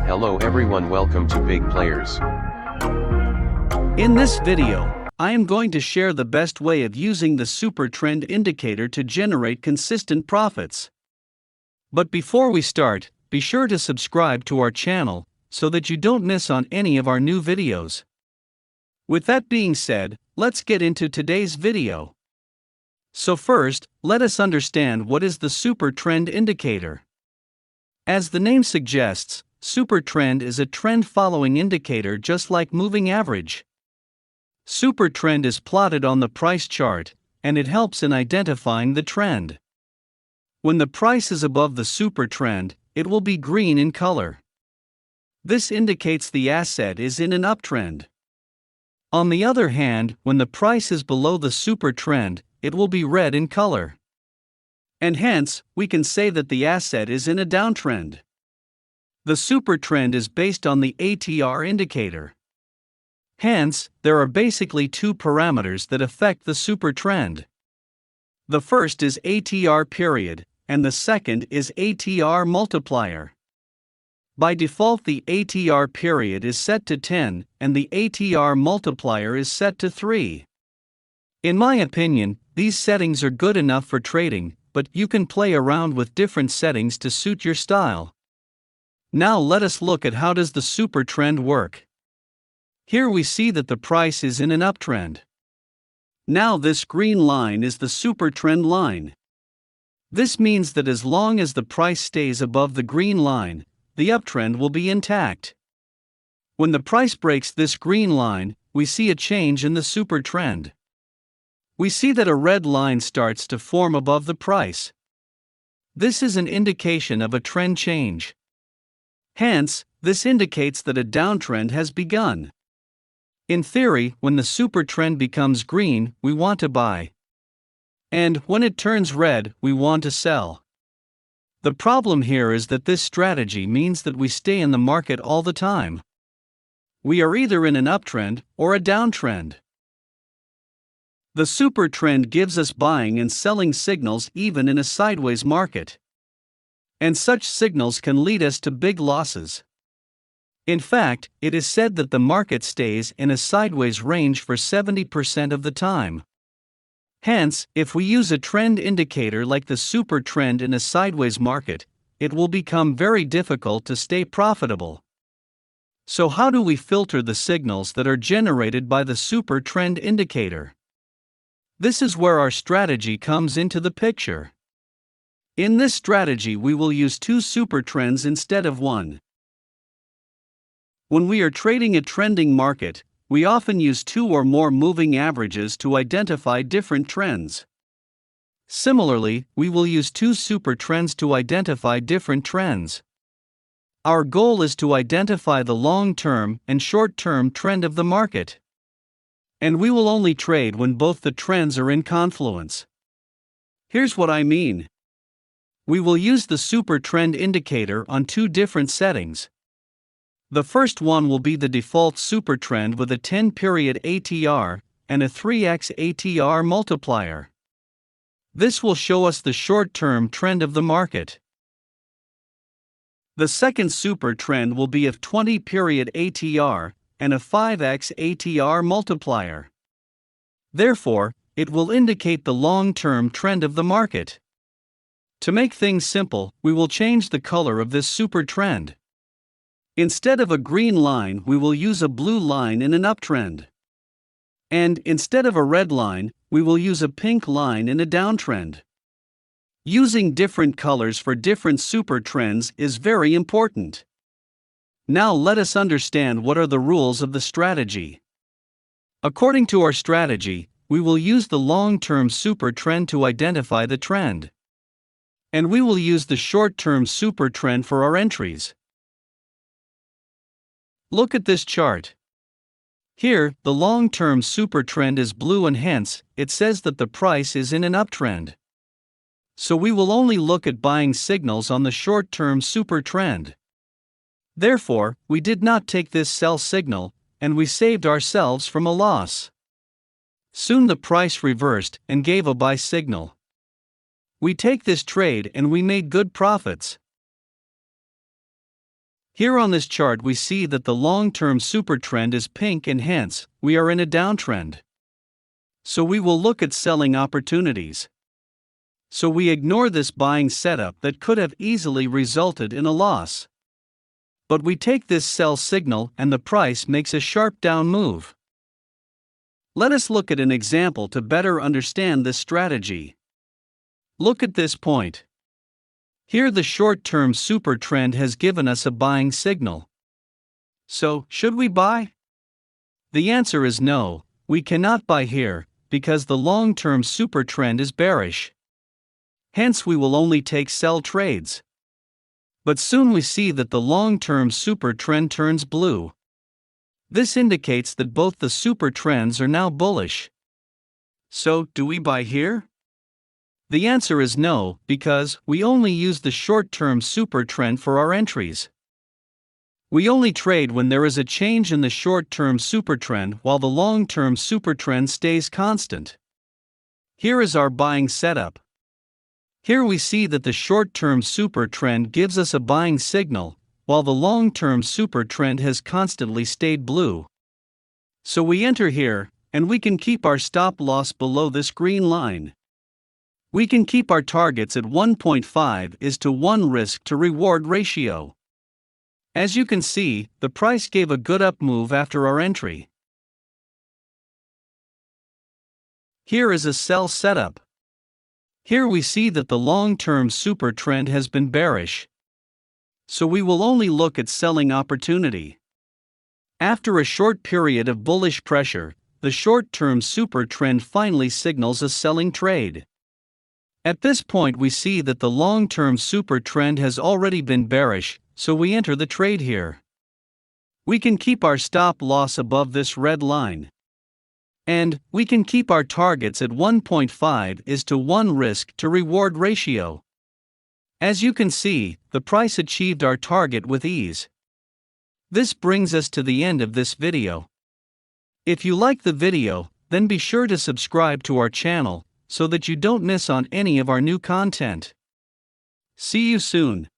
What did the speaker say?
Hello everyone, welcome to Big Players. In this video, I am going to share the best way of using the Supertrend indicator to generate consistent profits. But before we start, be sure to subscribe to our channel so that you don't miss on any of our new videos. With that being said, let's get into today's video. So first, let us understand what is the Supertrend indicator. As the name suggests, Supertrend is a trend-following indicator just like moving average. Supertrend is plotted on the price chart, and it helps in identifying the trend. When the price is above the supertrend, it will be green in color. This indicates the asset is in an uptrend. On the other hand, when the price is below the supertrend, it will be red in color. And hence, we can say that the asset is in a downtrend. The supertrend is based on the ATR indicator. Hence, there are basically two parameters that affect the supertrend. The first is ATR period, and the second is ATR multiplier. By default, the ATR period is set to 10, and the ATR multiplier is set to 3. In my opinion, these settings are good enough for trading, but you can play around with different settings to suit your style. Now let us look at how does the supertrend work. Here we see that the price is in an uptrend. Now this green line is the supertrend line. This means that as long as the price stays above the green line, the uptrend will be intact. When the price breaks this green line, we see a change in the supertrend. We see that a red line starts to form above the price. This is an indication of a trend change. Hence, this indicates that a downtrend has begun. In theory, when the supertrend becomes green, we want to buy. And when it turns red, we want to sell. The problem here is that this strategy means that we stay in the market all the time. We are either in an uptrend or a downtrend. The supertrend gives us buying and selling signals even in a sideways market. And such signals can lead us to big losses. In fact, it is said that the market stays in a sideways range for 70% of the time. Hence, if we use a trend indicator like the supertrend in a sideways market, it will become very difficult to stay profitable. So how do we filter the signals that are generated by the supertrend indicator? This is where our strategy comes into the picture. In this strategy, we will use two supertrends instead of one. When we are trading a trending market, we often use two or more moving averages to identify different trends. Similarly, we will use two supertrends to identify different trends. Our goal is to identify the long-term and short-term trend of the market. And we will only trade when both the trends are in confluence. Here's what I mean. We will use the supertrend indicator on two different settings. The first one will be the default supertrend with a 10-period ATR and a 3x ATR multiplier. This will show us the short-term trend of the market. The second supertrend will be a 20-period ATR and a 5x ATR multiplier. Therefore, it will indicate the long-term trend of the market. To make things simple, we will change the color of this supertrend. Instead of a green line, we will use a blue line in an uptrend. And instead of a red line, we will use a pink line in a downtrend. Using different colors for different supertrends is very important. Now let us understand what are the rules of the strategy. According to our strategy, we will use the long-term supertrend to identify the trend. And we will use the short-term supertrend for our entries. Look at this chart. Here, the long-term supertrend is blue and hence, it says that the price is in an uptrend. So we will only look at buying signals on the short-term supertrend. Therefore, we did not take this sell signal, and we saved ourselves from a loss. Soon the price reversed and gave a buy signal. We take this trade and we made good profits. Here on this chart we see that the long-term supertrend is pink and hence, we are in a downtrend. So we will look at selling opportunities. So we ignore this buying setup that could have easily resulted in a loss. But we take this sell signal and the price makes a sharp down move. Let us look at an example to better understand this strategy. Look at this point. Here the short-term supertrend has given us a buying signal. So, should we buy? The answer is no, we cannot buy here, because the long-term supertrend is bearish. Hence we will only take sell trades. But soon we see that the long-term supertrend turns blue. This indicates that both the supertrends are now bullish. So, do we buy here? The answer is no, because we only use the short-term supertrend for our entries. We only trade when there is a change in the short-term supertrend while the long-term supertrend stays constant. Here is our buying setup. Here we see that the short-term supertrend gives us a buying signal, while the long-term supertrend has constantly stayed blue. So we enter here, and we can keep our stop loss below this green line. We can keep our targets at 1.5:1 risk to reward ratio. As you can see, the price gave a good up move after our entry. Here is a sell setup. Here we see that the long-term supertrend has been bearish. So we will only look at selling opportunity. After a short period of bullish pressure, the short-term supertrend finally signals a selling trade. At this point we see that the long-term supertrend has already been bearish, so we enter the trade here. We can keep our stop loss above this red line. And we can keep our targets at 1.5:1 risk to reward ratio. As you can see, the price achieved our target with ease. This brings us to the end of this video. If you like the video, then be sure to subscribe to our channel, so that you don't miss on any of our new content. See you soon.